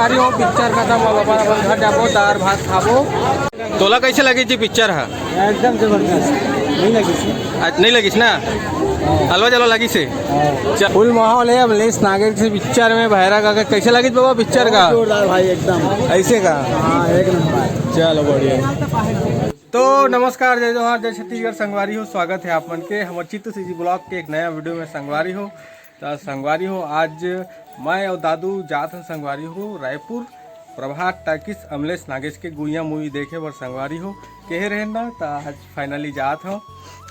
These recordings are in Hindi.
संगवारी हो पिक्चर खत्म हो अपन अपन घर जाबो दार भात खाबो। तोला कैसे लगी थी पिक्चर है? एकदम जबरदस्त। नहीं लगी आज नहीं लगी ना? हलवा जलो लगी से फुल माहौल है अमलेश नागेर से पिक्चर में बहरा का कैसे लगी बाबा पिक्चर का? जोरदार भाई एकदम ऐसे का। हाँ एक नंबर। चलो बढ़िया। तो नमस्कार जय जोहार जय छत्तीसगढ़ संगवारी हो, स्वागत है आप मन के हमारे चित्त सीजी ब्लॉग के एक नया वीडियो में। संगवारी हो तो संगवारी हो आज मैं और दादू जात हैं संगवारी हो रायपुर प्रभात टाकिस अमलेश नागेश के गुइया मूवी देखे बर संगवारी हो कहे रहे ना। तो आज फाइनली जात हो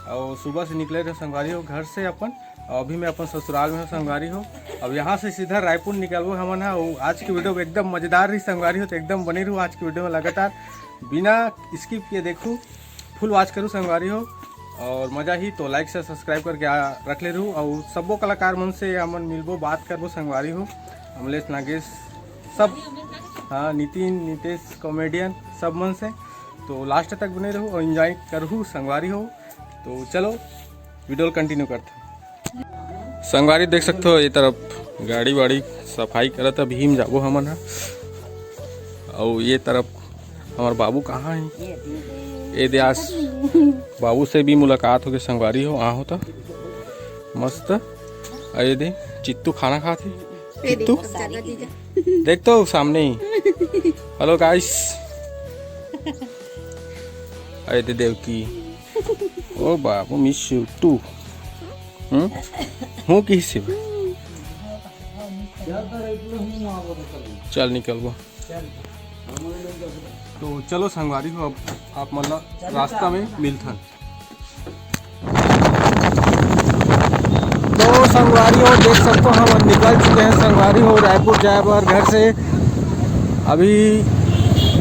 और सुबह से निकले रहे संगवारी हो घर से अपन। अभी मैं अपन ससुराल में हूँ संगवारी हो। अब यहाँ से सीधा रायपुर निकलबो हमन है। आज की वीडियो एकदम मज़ेदार रही संगवारी हो, तो एकदम बने रहूँ आज की वीडियो में लगातार बिना स्किप किए देखूँ, फुल वॉच करूँ संगवारी हो और मज़ा ही। तो लाइक से सब्सक्राइब करके रख ले रहूँ और सबो कलाकार मन से हमन मिलबो बात करबो संगवारी हो। अमलेश नागेश सब, हाँ नितिन नितेश कॉमेडियन सब मन से। तो लास्ट तक बने रहूँ और एंजॉय करूँ संगवारी हो। तो चलो वीडियो कंटिन्यू करते संगवारी। देख सकते हो ये तरफ गाड़ी वाड़ी सफाई करत भीम जाबो हमन है। और ये तरफ हमारे बाबू कहाँ है? ए व्यास बाबू से भी मुलाकात हो गई संगवारी हो। आ होता मस्त अरे दे चित्तू खाना खाते चित्तू देख तो सामने ही। हेलो गाइस अरे दे देवकी ओ बाबू मिस यू टू हूँ किसी चल निकल वो। तो चलो संगवारी हो अब आप मतलब रास्ता में मिलथन। तो संगवारी हो देख सकते हो हम निकल चुके हैं संगवारी हो रायपुर जाए पर घर से। अभी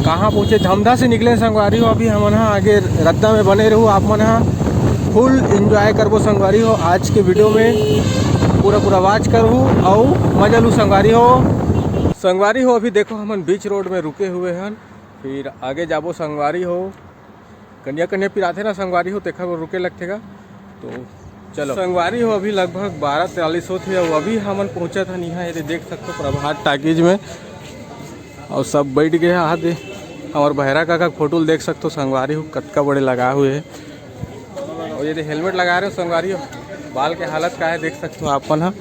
कहाँ पहुँचे? धमधा से निकले संगवारी हो। अभी हम आगे रद्दा में बने रहूँ आप मन फुल एंजॉय करबो संगवारी हो। आज के वीडियो में पूरा वाच करूँ और मजा लूँ संगवारी हो। संगवारी हो अभी देखो हम बीच रोड में रुके हुए हैं, फिर आगे जाबो संगवारी हो। कन्या कन्या फिर आते ना संगवारी हो देखा वो रुके लगते का। तो चलो संगवारी हो अभी लगभग 12:43 होते और अभी हमन पहुँचा था यहाँ। ये देख सकते हो प्रभात टाकीज में और सब बैठ गए आधे। और बहरा का फोटो देख सकते हो संगवारी हो कतका बड़े लगा हुए है। और ये हेलमेट लगा रहे हो संगवारी हो। बाल के हालत का है देख सकते हो आपन है।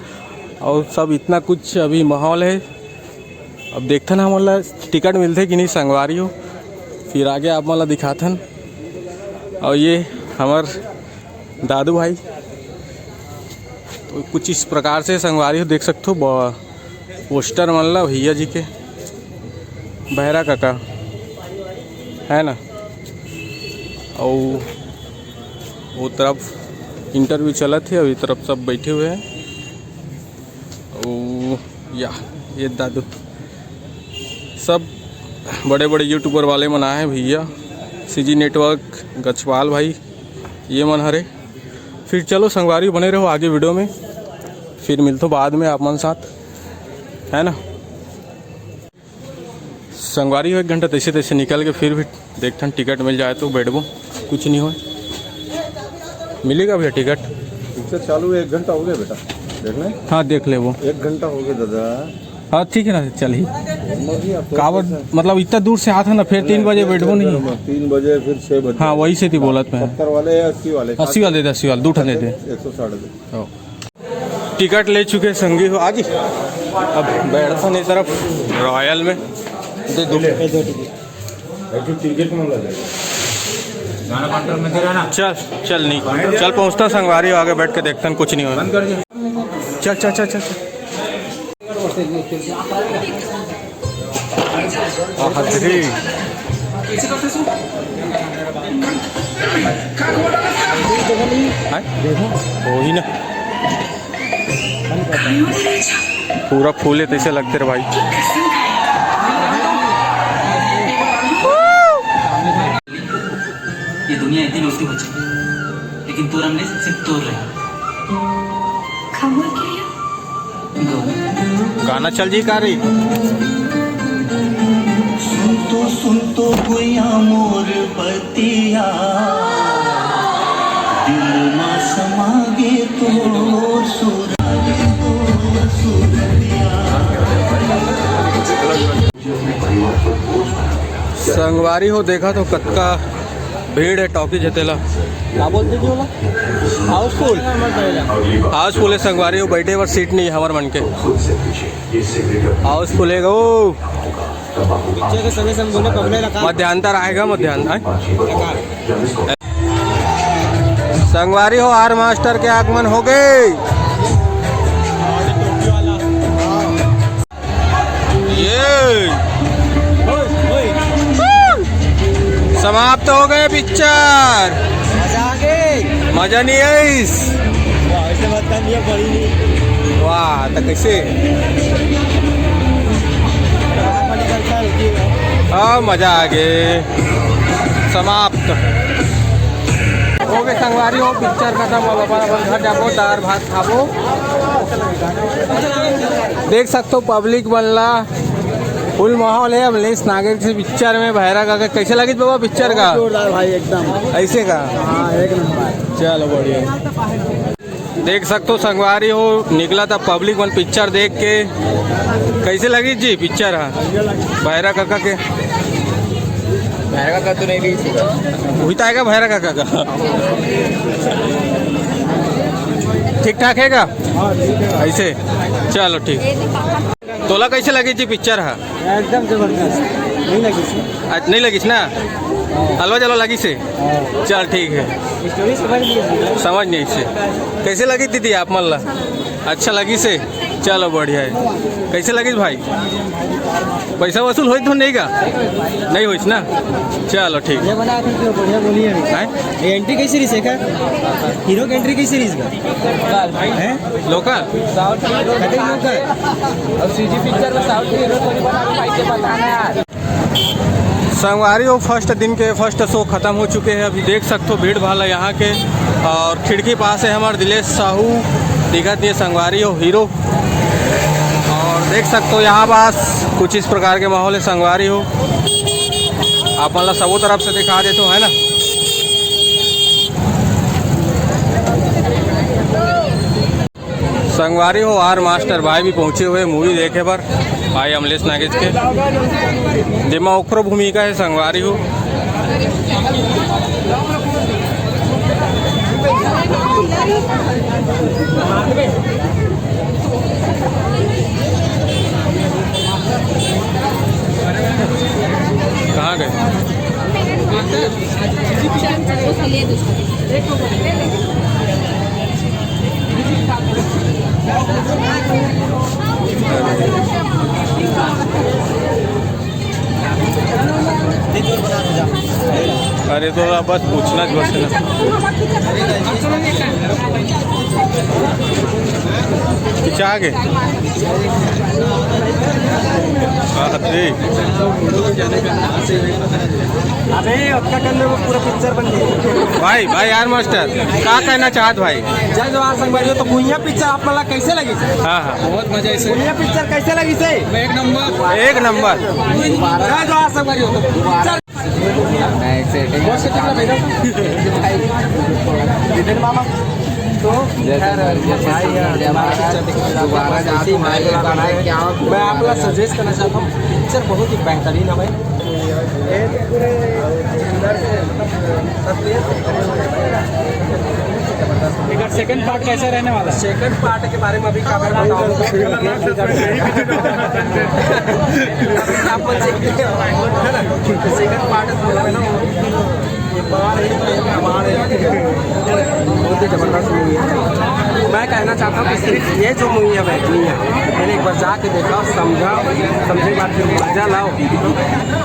और सब इतना कुछ अभी माहौल है। अब देखते ना मतलब टिकट मिलते कि नहीं संगवारी हो, फिर आगे आप मतलब दिखाथन। और ये हमार दादू भाई तो कुछ इस प्रकार से संगवारी हो देख सकते हो। पोस्टर मतलब भैया जी के बहरा काका है ना। और वो तरफ इंटरव्यू चला थे और इस तरफ सब बैठे हुए हैं। और या ये दादू सब बड़े बड़े यूट्यूबर वाले मन आए हैं भैया, सीजी नेटवर्क गछवाल भाई ये मन हरे। फिर चलो संगवारी बने रहो आगे वीडियो में, फिर मिलते बाद में आप मन साथ है ना। संगवारी हो 1 घंटा तैसे तैसे निकल के फिर भी देखते हैं टिकट मिल जाए तो बैठबो, कुछ नहीं हो मिलेगा भैया टिकट। पिक्चर चालू 1 घंटा हो गया बेटा, देख ले। हाँ देख ले वो 1 घंटा हो गया दादा। हाँ ठीक है ना चल ही कावर मतलब इतना दूर से आता ना, फिर 3 बजे बैठबो नहीं। 3 बजे फिर 6 बजे। हाँ वही से थी बोलत में। 70 वाले 80 वाले 80 वाले दे 80 वाले 2 ठन दे 160 दे। टिकट ले चुके संगी हो आज। अब बैठता नहीं तरफ रॉयल में दे दो टिकट में लगा गाना काउंटर में दे रहा ना। चल नहीं चल पहुँचता संगवारी हो आगे बैठ के देखता कुछ नहीं हो। चल चल चल चल वही ना पूरा फूल है तैसे लगते रे भाई। ये दुनिया इतनी उल्टी हो चुकी, लेकिन तोर हमने सिर्फ तोड़ रहे। गाना चल जी का रही। सुन तो गुया मोर बतिया दिल मा समागे तो सुर संगवारी हो देखा तो कतका भीड़ है टॉकी जतेला क्या बोलते जी बोला हाउसफुल हाउसफुल है संगवारी हो बैठे पर सीट नहीं है हमारे मन के हाउसफुल है गो मध्यांतर आएगा मध्यांतर संगवारी हो आर मास्टर के आगमन हो गए ये समाप्त हो गए पिक्चर मजा नहीं है इस वाह तो कैसे हाँ मजा आ गए समाप्त हो गए संगवारी हो पिक्चर खत्म हो अपन घर जाबो दार भात खाबो देख सकते हो पब्लिक बनला फुल माहौल है अमलेश नागर के पिक्चर में भैरा का कैसे लगी बाबा पिक्चर का जोरदार भाई एकदम ऐसे का हाँ एक नंबर। चलो बढ़िया देख सकते हो संगवारी हो निकला था पब्लिक वन पिक्चर देख के कैसे लगी जी पिक्चर हाँ भैरा काका के भैरा काका तो नहीं गई वही तो आएगा भैरा काका का ठीक ठाक है का ऐसे चलो ठीक तोला कैसे लगी जी पिक्चर हाँ एकदम जबरदस्त नहीं लगी आज नहीं लगी ना हलवा चलो लगी से चल ठीक है स्टोरी समझ नहीं से कैसे लगी दीदी आप मल्ला अच्छा लगी से चलो बढ़िया है कैसे लगी भाई पैसा वसूल हो तो नहीं का नहीं हो ना चलो ठीक ये बना फिर तो बढ़िया बोली है ये एंट्री कैसी रही है हीरो की एंट्री कैसी रही है लोकल साउथ लोकल और सीजी पिक्चर में साउथ हीरो को कैसे बताना यार संगवारी हो फर्स्ट दिन के फर्स्ट शो खत्म हो चुके हैं अभी देख सकते हो भीड़ भाड़ है यहाँ के और खिड़की पास है हमारे दिलेश साहू दिखत ये संगवारी हो हीरो और देख सकते हो यहाँ पास कुछ इस प्रकार के माहौल है संगवारी हो आप मतलब सबों तरफ से दिखा दे तो है ना संगवारी हो आर मास्टर भाई भी पहुँचे हुए मूवी देखे पर भाई अमलेश नागेज के दिमा उखरो भूमिका है संगवारी हो कहाँ गए अरे तो बस पूछना बस है ना पीछे आ गए अबे उसका करने में पूरा पिक्चर बन गया भाई भाई यार मास्टर क्या कहना चाहत भाई जय जवाहर संगवारी तो भुइया पिक्चर आप मला कैसे लगी हाँ हाँ बहुत मजा से भुइया पिक्चर कैसे लगी से एक नंबर जय जवाहर संगवारी मामा तो मैं आपका सजेस्ट करना चाहता हूँ पिक्चर बहुत ही बेहतरीन है भाई सेकंड पार्ट कैसे रहने वाला है सेकंड पार्ट के बारे में अभी क्या बताऊँ सेकंड पार्ट बहुत ही जबरदस्त मूवी है मैं कहना चाहता हूँ कि सिर्फ ये जो मूवी है बेहतरीन है मैंने एक बार जाके देखा समझा समझे बात फिर मजा लाओ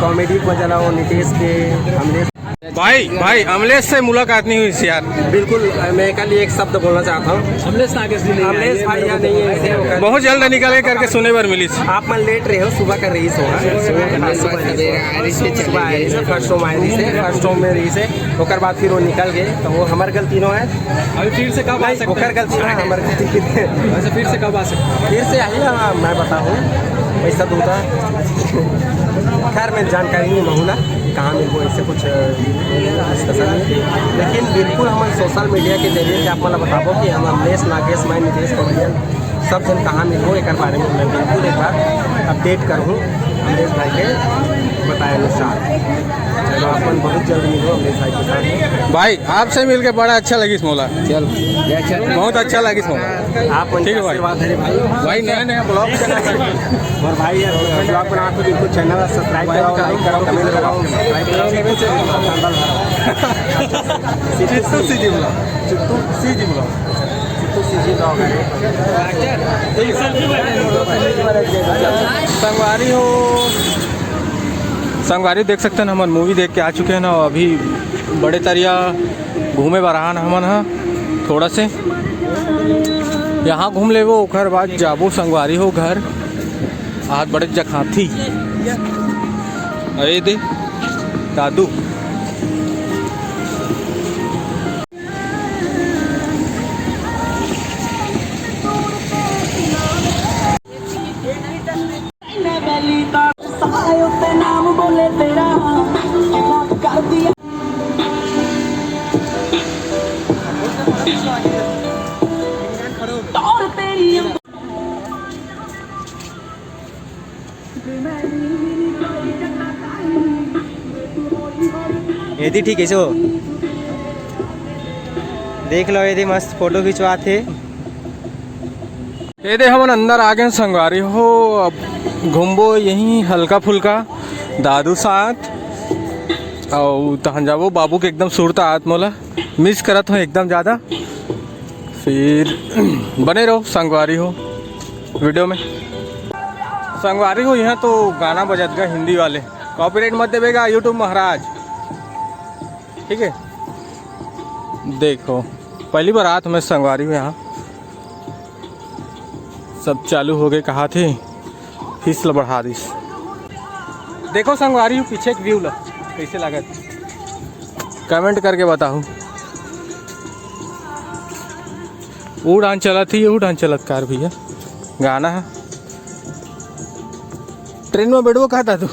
कॉमेडी मजा लाओ नितेश के अमलेश भाई अमलेश से मुलाकात नहीं हुई यार बिल्कुल मैं कल एक शब्द बोलना चाहता हूँ अमलेश भाई यहाँ नहीं है ऐसे बहुत जल्द निकले करके सुने पर मिली आप मैं लेट रहे हो सुबह का रईस होगा फर्स्ट शो में रही से फर्स्ट शो में रही से ओकर बाद फिर वो निकल गए तो वो हमारे गलती नो है अभी फिर से कब आ सकते ओकर गलती है हमारे गलती वैसे फिर से कब आ सकते फिर से आइए मैं बताऊँ पैसा दूंगा खैर मैं जानकारी नहीं मांगूंगा कहाँ मेरे को ऐसे कुछ डिस्कशन नहीं लेकिन बिल्कुल हम सोशल मीडिया के जरिए से आप मतलब बताबो कि हम अमलेश नागेश मैं नितेश कौरियन सब जन कहाँ मिलो एक बारे में मैं बिल्कुल एक बार अपडेट करूँ अमलेश भाई के बताए अनुसार। चलो अपन बहुत जल्द मिलो अपने भाई के साथ। भाई आपसे मिलके बड़ा अच्छा लगी मोला, चल बहुत अच्छा लगी मोला। आप ठीक है भाई। आशीर्वाद है भाई। भाई नया नया ब्लॉग और भाई यार ब्लॉग बना तो बिल्कुल चैनल सब्सक्राइब कराओ, लाइक कराओ, कमेंट कराओ, सब्सक्राइब कराओ। Chittu CG blog, Chittu CG blog, Chittu CG blog है। संगवारी हो, संगवारी देख सकते हैं। हमन मूवी देख के आ चुके हैं ना, अभी बड़े तरिया घूमे बरहा न हमन हा थोड़ा से यहाँ घूम ले वो, ओकर बाद जाबो संगवारी हो घर। आज बड़े जखाथी अरे दे दादू यदि ठीक है सो देख लो, यदि मस्त फोटो खिंचवाते। ये दे हमन अंदर आ गए संगवारी हो। अब घूमबो यहीं हल्का फुल्का दादू साथ और तहन जाबो। बाबू के एकदम सुरता आत मोला मिस करत हो एकदम ज़्यादा। फिर बने रहो संगवारी हो वीडियो में। संगवारी हो यहाँ तो गाना बजत गया हिंदी वाले, कॉपीराइट मत देवेगा यूट्यूब महाराज, ठीक है। देखो पहली बार रात में संगवारी हूँ, यहाँ सब चालू हो गए। कहा थे फिसल बढ़ा दिस। देखो संगवारी हूँ पीछे एक व्यू ला कैसे लागत, कमेंट करके बताओ। उड़ान चलत ही, उड़ान चलत कार भैया गाना है। ट्रेन में बैठो कहा था तू?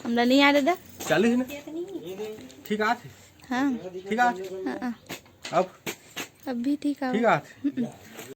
हमरा नहीं आ दादा। चालीस ना ठीक आठ, हाँ ठीक आठ हाँ, अब अब भी ठीक है। ठीक आठ।